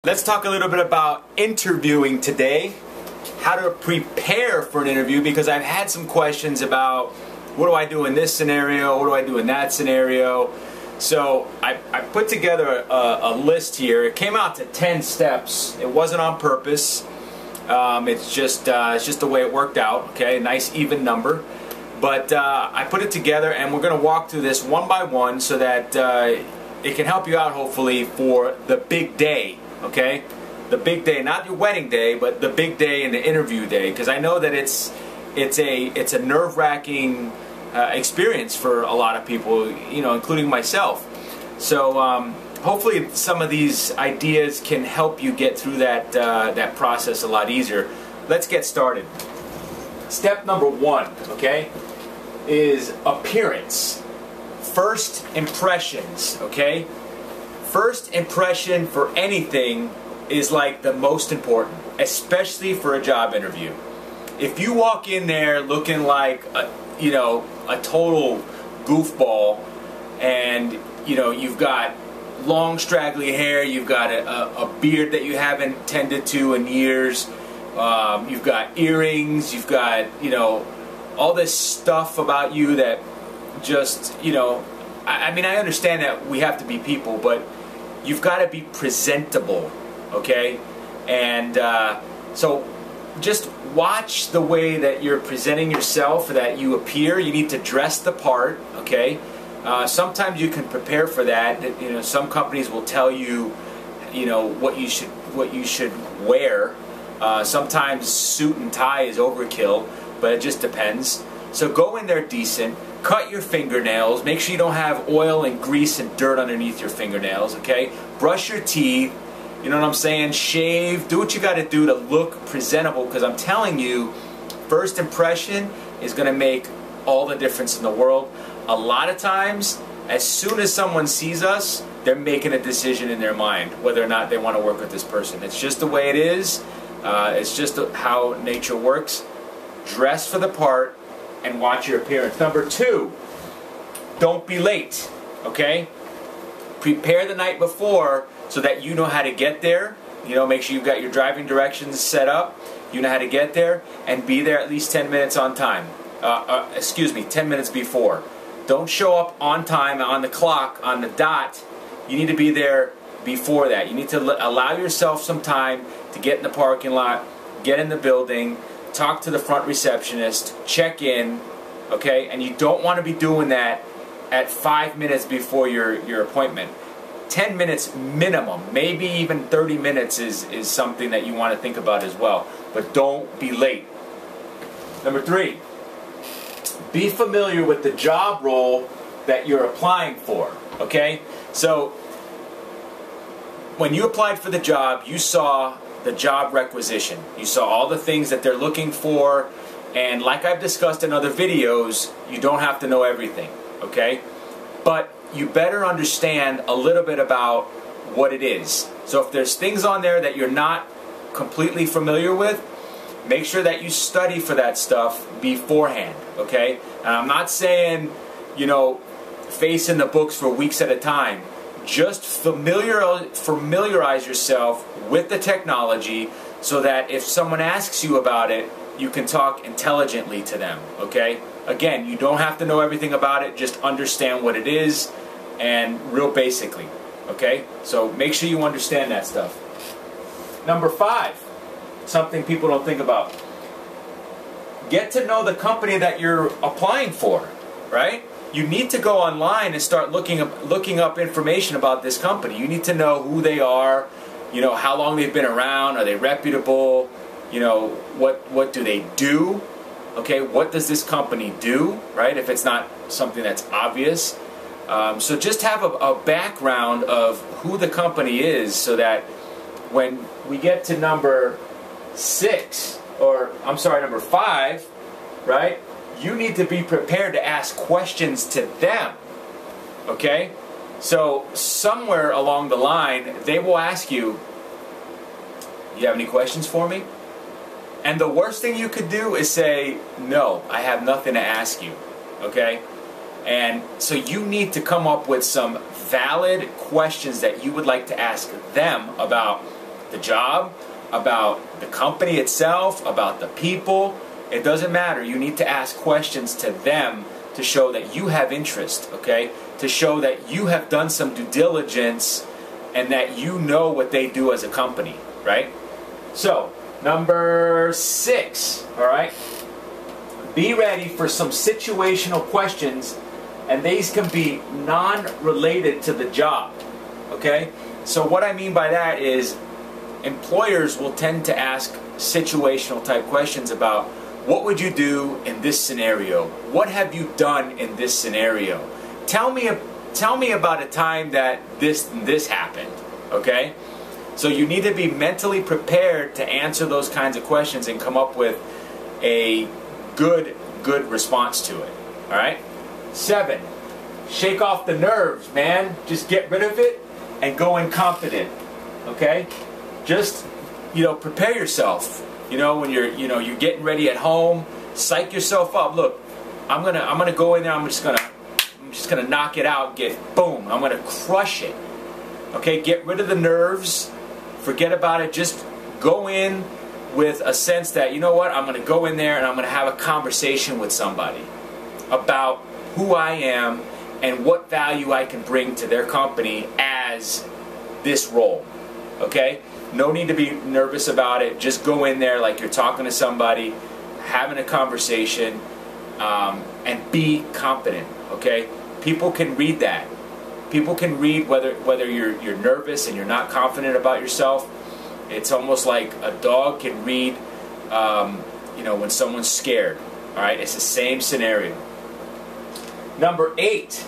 Let's talk a little bit about interviewing today, how to prepare for an interview, because I've had some questions about what do I do in this scenario, what do I do in that scenario. So I put together a list here. It came out to 10 steps. It wasn't on purpose. It's just the way it worked out. Okay, a nice even number. But I put it together, and we're going to walk through this one by one so that it can help you out, hopefully, for the big day. Okay, the big day, not your wedding day, but the big day and the interview day, because I know that it's a nerve-wracking experience for a lot of people, you know, including myself. So hopefully some of these ideas can help you get through that process a lot easier. Let's get started. Step number one, okay, is appearance. First impressions, okay? First impression for anything is like the most important, especially for a job interview. If you walk in there looking like a total goofball, and you've got long straggly hair, you've got a beard that you haven't tended to in years, you've got earrings, you've got all this stuff about you that just I mean, I understand that we have to be people, but you've got to be presentable, okay? And so just watch the way that you're presenting yourself, that you appear. You need to dress the part, okay? Sometimes you can prepare for that. Some companies will tell you, what you should wear. Sometimes suit and tie is overkill, but it just depends. So go in there decent. Cut your fingernails. Make sure you don't have oil and grease and dirt underneath your fingernails, okay? Brush your teeth. You know what I'm saying? Shave. Do what you got to do to look presentable, because I'm telling you, first impression is going to make all the difference in the world. A lot of times, as soon as someone sees us, they're making a decision in their mind whether or not they want to work with this person. It's just the way it is. It's just how nature works. Dress for the part and watch your appearance. Number two, don't be late, okay? Prepare the night before so that you know how to get there. Make sure you've got your driving directions set up. You know how to get there, and be there at least 10 minutes on time. 10 minutes before. Don't show up on time, on the clock, on the dot. You need to be there before that. You need to allow yourself some time to get in the parking lot, get in the building, talk to the front receptionist, check in, okay? And you don't want to be doing that at 5 minutes before your appointment. 10 minutes minimum, maybe even 30 minutes is something that you want to think about as well. But don't be late. Number three, be familiar with the job role that you're applying for, okay? So when you applied for the job, you saw the job requisition. You saw all the things that they're looking for, and like I've discussed in other videos, you don't have to know everything, okay? But you better understand a little bit about what it is. So if there's things on there that you're not completely familiar with, make sure that you study for that stuff beforehand, okay? And I'm not saying, face in the books for weeks at a time. Just familiarize yourself with the technology so that if someone asks you about it, you can talk intelligently to them, okay? Again, you don't have to know everything about it, just understand what it is, and real basically, okay? So make sure you understand that stuff. Number five, something people don't think about. Get to know the company that you're applying for, right? You need to go online and start looking up information about this company. You need to know who they are, how long they've been around, are they reputable, what do they do, okay, what does this company do, right, if it's not something that's obvious. So just have a background of who the company is, so that when we get to number five, right, you need to be prepared to ask questions to them, okay? So somewhere along the line, they will ask you, you have any questions for me? And the worst thing you could do is say, no, I have nothing to ask you, okay? And so you need to come up with some valid questions that you would like to ask them about the job, about the company itself, about the people. It doesn't matter. You need to ask questions to them to show that you have interest, okay? To show that you have done some due diligence and that you know what they do as a company, right? So, number 6, all right? Be ready for some situational questions, and these can be non-related to the job, okay? So what I mean by that is employers will tend to ask situational type questions about what would you do in this scenario? What have you done in this scenario? Tell me about a time that this happened, okay? So you need to be mentally prepared to answer those kinds of questions and come up with a good response to it, all right? 7, shake off the nerves, man. Just get rid of it and go in confident, okay? Just, prepare yourself. When you're getting ready at home, psych yourself up. Look, I'm gonna go in there. I'm just gonna knock it out. Boom. I'm gonna crush it. Okay, get rid of the nerves. Forget about it. Just go in with a sense that, you know what, I'm gonna go in there and I'm gonna have a conversation with somebody about who I am and what value I can bring to their company as this role. Okay? No need to be nervous about it. Just go in there like you're talking to somebody, having a conversation, and be confident. Okay? People can read that. People can read whether you're nervous and you're not confident about yourself. It's almost like a dog can read, when someone's scared. All right? It's the same scenario. Number 8.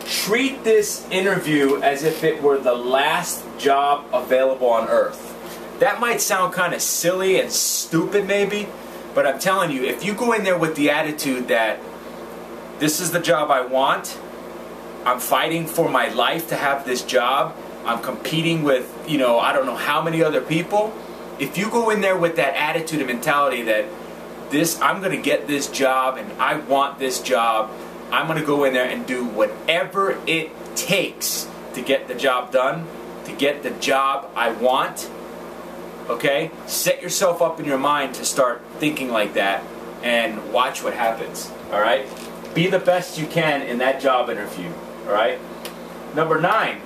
Treat this interview as if it were the last job available on earth. That might sound kind of silly and stupid maybe, but I'm telling you, if you go in there with the attitude that this is the job I want, I'm fighting for my life to have this job, I'm competing with, I don't know how many other people. If you go in there with that attitude and mentality that I'm going to get this job and I want this job, I'm going to go in there and do whatever it takes to get the job done, to get the job I want. Okay? Set yourself up in your mind to start thinking like that and watch what happens. Alright? Be the best you can in that job interview. Alright? Number 9.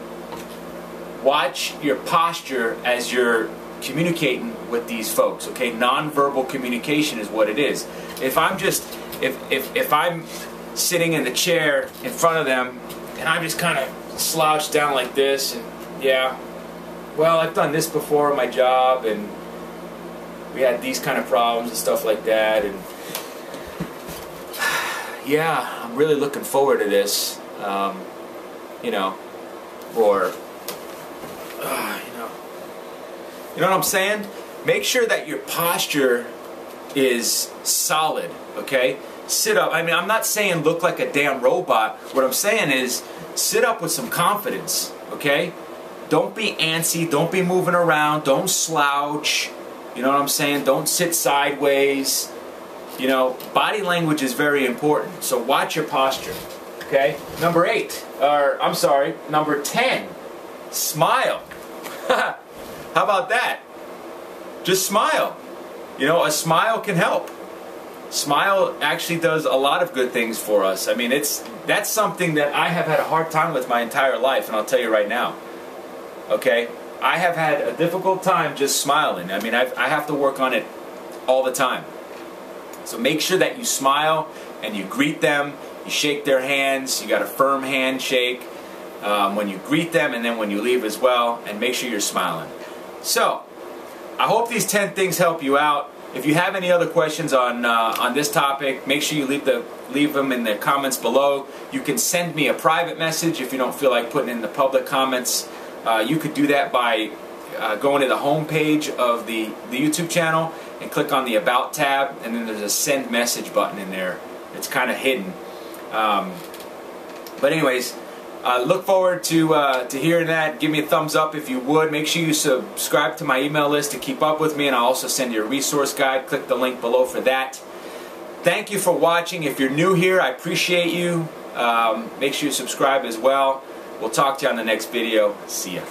Watch your posture as you're communicating with these folks. Okay? Nonverbal communication is what it is. If I'm sitting in the chair in front of them and I'm just kind of slouched down like this, and well, I've done this before in my job and we had these kind of problems and stuff like that, and I'm really looking forward to this, or you know what I'm saying? Make sure that your posture is solid, okay? Sit up. I mean, I'm not saying look like a damn robot. What I'm saying is sit up with some confidence, okay? Don't be antsy. Don't be moving around. Don't slouch. You know what I'm saying? Don't sit sideways. Body language is very important. So watch your posture, okay? Number 10. Smile. How about that? Just smile. A smile can help. Smile actually does a lot of good things for us. I mean, that's something that I have had a hard time with my entire life, and I'll tell you right now. Okay? I have had a difficult time just smiling. I mean, I have to work on it all the time. So make sure that you smile and you greet them, you shake their hands, you got a firm handshake when you greet them and then when you leave as well, and make sure you're smiling. So, I hope these 10 things help you out. If you have any other questions on this topic, make sure you leave them in the comments below. You can send me a private message if you don't feel like putting in the public comments. You could do that by going to the home page of the YouTube channel and click on the About tab, and then there's a Send Message button in there. It's kind of hidden. But anyways, look forward to hearing that. Give me a thumbs up if you would. Make sure you subscribe to my email list to keep up with me, and I'll also send you a resource guide. Click the link below for that. Thank you for watching. If you're new here, I appreciate you. Make sure you subscribe as well. We'll talk to you on the next video. See ya.